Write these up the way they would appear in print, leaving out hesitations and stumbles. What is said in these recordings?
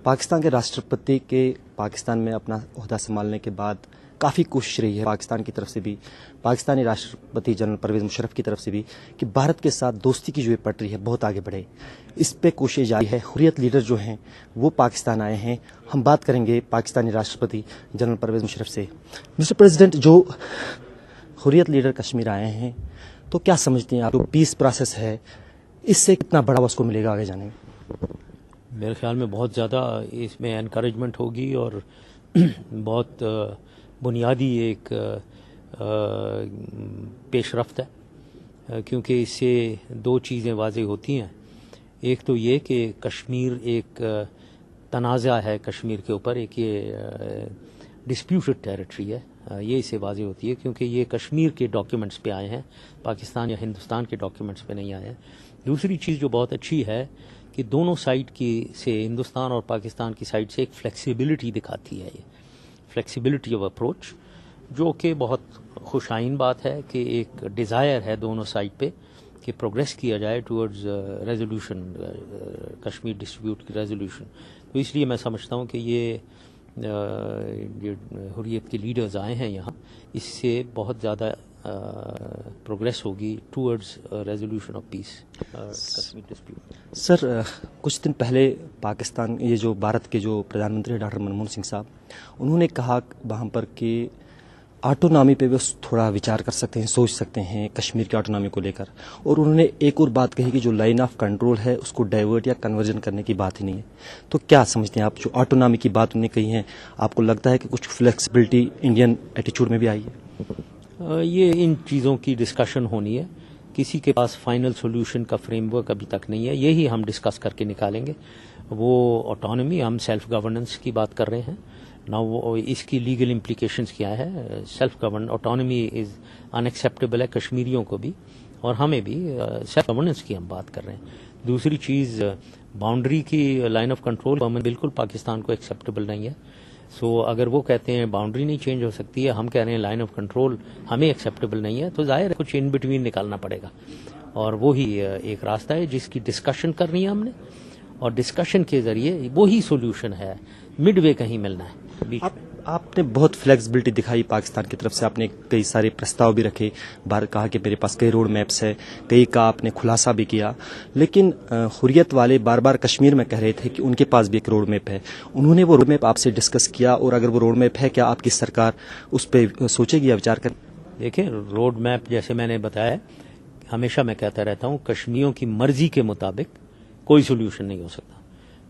پاکستان کے راشٹرپتی کے پاکستان میں اپنا عہدہ سنبھالنے کے بعد کافی کوشش رہی ہے پاکستان کی طرف سے بھی، پاکستانی راشٹرپتی جنرل پرویز مشرف کی طرف سے بھی، کہ بھارت کے ساتھ دوستی کی جو یہ پٹری ہے بہت آگے بڑھے. اس پہ کوشش جاری ہے. حریت لیڈر جو ہیں وہ پاکستان آئے ہیں. ہم بات کریں گے پاکستانی راشٹرپتی جنرل پرویز مشرف سے. مسٹر پریزیڈنٹ، جو حریت لیڈر کشمیر آئے ہیں تو کیا سمجھتے ہیں آپ جو پیس پروسیس ہے اس سے کتنا بڑھاوا اس کو ملے گا آگے جانے میں؟ میرے خیال میں بہت زیادہ اس میں انکریجمنٹ ہوگی اور بہت بنیادی ایک پیش رفت ہے، کیونکہ اس سے دو چیزیں واضح ہوتی ہیں. ایک تو یہ کہ کشمیر ایک تنازع ہے، کشمیر کے اوپر ایک یہ ڈسپیوٹڈ ٹیریٹری ہے، یہ اس سے واضح ہوتی ہے کیونکہ یہ کشمیر کے ڈاکیومنٹس پہ آئے ہیں، پاکستان یا ہندوستان کے ڈاکیومنٹس پہ نہیں آئے ہیں. دوسری چیز جو بہت اچھی ہے کہ دونوں سائڈ کی سے ہندوستان اور پاکستان کی سائڈ سے ایک فلیکسیبلٹی دکھاتی ہے، یہ فلیکسیبلٹی آف اپروچ، جو کہ بہت خوش آئین بات ہے کہ ایک ڈیزائر ہے دونوں سائڈ پہ کہ پروگریس کیا جائے ٹورڈز ریزولوشن، کشمیر ڈسپیوٹ کی ریزولوشن. تو اس لیے میں سمجھتا ہوں کہ یہ حریت کے لیڈرز آئے ہیں یہاں، اس سے بہت زیادہ پروگریس ہوگی towards resolution of peace Kashmir dispute. Sir, کچھ دن پہلے پاکستان یہ جو بھارت کے جو پردھان منتری ڈاکٹر منموہن سنگھ صاحب، انہوں نے کہا وہاں پر کہ آٹونامی پہ وہ تھوڑا وچار کر سکتے ہیں، سوچ سکتے ہیں کشمیر کی آٹونامی کو لے کر. اور انہوں نے ایک اور بات کہی کہ جو لائن آف کنٹرول ہے اس کو ڈائیورٹ یا کنورژن کرنے کی بات ہی نہیں ہے. تو کیا سمجھتے ہیں آپ جو آٹونامی کی بات انہوں نے کہی ہے، آپ کو لگتا ہے کہ کچھ فلیکسیبلٹی انڈین ایٹیچیوڈ میں بھی آئی ہے؟ یہ ان چیزوں کی ڈسکشن ہونی ہے. کسی کے پاس فائنل سولوشن کا فریم ورک ابھی تک نہیں ہے، یہی ہم ڈسکس کر کے نکالیں گے. وہ آٹونومی، ہم سیلف گورننس کی بات کر رہے ہیں نا، وہ اس کی لیگل امپلیکیشنز کیا ہے. سیلف گورن آٹونومی از ان ایکسیپٹیبل ہے کشمیریوں کو بھی اور ہمیں بھی. سیلف گورننس کی ہم بات کر رہے ہیں. دوسری چیز باؤنڈری کی لائن آف کنٹرول بالکل پاکستان کو ایکسیپٹیبل نہیں ہے. سو اگر وہ کہتے ہیں باؤنڈری نہیں چینج ہو سکتی ہے، ہم کہہ رہے ہیں لائن آف کنٹرول ہمیں ایکسیپٹیبل نہیں ہے، تو ظاہر ہے کچھ ان بٹوین نکالنا پڑے گا. اور وہی ایک راستہ ہے جس کی ڈسکشن کرنی ہے ہم نے، اور ڈسکشن کے ذریعے وہی سولوشن ہے. مڈ وے کہیں ملنا ہے. آپ نے بہت فلیکسیبلٹی دکھائی پاکستان کی طرف سے، آپ نے کئی سارے پرستاؤ بھی رکھے، بار کہا کہ میرے پاس کئی روڈ میپس ہے، کئی کا آپ نے خلاصہ بھی کیا. لیکن حریت والے بار بار کشمیر میں کہہ رہے تھے کہ ان کے پاس بھی ایک روڈ میپ ہے. انہوں نے وہ روڈ میپ آپ سے ڈسکس کیا؟ اور اگر وہ روڈ میپ ہے، کیا آپ کی سرکار اس پہ سوچے گی یا وچار کرے؟ دیکھیں، روڈ میپ جیسے میں نے بتایا، ہمیشہ میں کہتا رہتا ہوں کشمیریوں کی مرضی کے مطابق کوئی سولوشن نہیں ہو سکتا.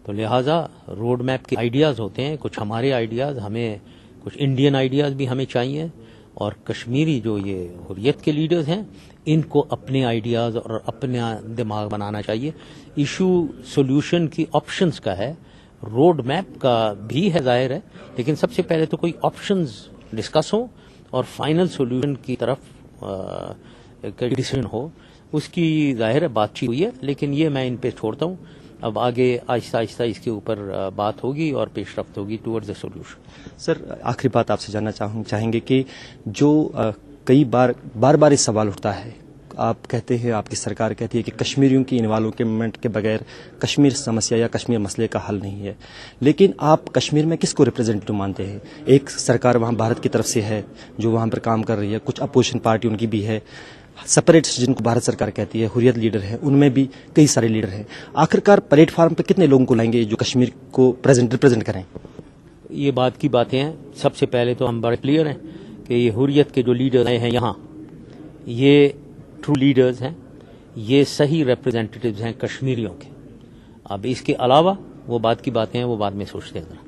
تو لہٰذا روڈ میپ کے آئیڈیاز ہوتے ہیں، کچھ ہمارے آئیڈیاز، ہمیں کچھ انڈین آئیڈیاز بھی ہمیں چاہیے، اور کشمیری جو یہ حریت کے لیڈرز ہیں ان کو اپنے آئیڈیاز اور اپنا دماغ بنانا چاہیے. ایشو سولوشن کی آپشنز کا ہے، روڈ میپ کا بھی ہے ظاہر ہے، لیکن سب سے پہلے تو کوئی آپشنز ڈسکس ہوں اور فائنل سولوشن کی طرف ڈیسیژن ہو. اس کی ظاہر ہے بات چیت ہوئی ہے، لیکن یہ میں ان پہ چھوڑتا ہوں. اب آگے آہستہ آہستہ اس کے اوپر بات ہوگی اور پیش رفت ہوگی ٹورڈز اے سولوشن. سر، آخری بات آپ سے جاننا چاہیں گے کہ جو کئی بار اس سوال اٹھتا ہے، آپ کہتے ہیں، آپ کی سرکار کہتی ہے کہ کشمیریوں کی انوالومنٹ کے بغیر کشمیر سمسیا یا کشمیر مسئلے کا حل نہیں ہے، لیکن آپ کشمیر میں کس کو ریپرزینٹیو مانتے ہیں؟ ایک سرکار وہاں بھارت کی طرف سے ہے جو وہاں پر کام کر رہی ہے، کچھ اپوزیشن پارٹی ان کی بھی ہے، سپریٹس جن کو بھارت سرکار کہتی ہے، حریت لیڈر ہیں، ان میں بھی کئی سارے لیڈر ہیں. آخرکار پلیٹ فارم پہ کتنے لوگوں کو لائیں گے جو کشمیر کو ریپرزینٹ کریں؟ یہ بات کی باتیں ہیں. سب سے پہلے تو ہم بڑے کلیئر ہیں کہ یہ حریت کے جو لیڈر آئے ہیں یہاں، یہ ٹرو لیڈرز ہیں، یہ صحیح ریپرزینٹیٹیوز ہیں کشمیریوں کے. اب اس کے علاوہ وہ بات کی باتیں ہیں، وہ بعد میں سوچتے ہیں.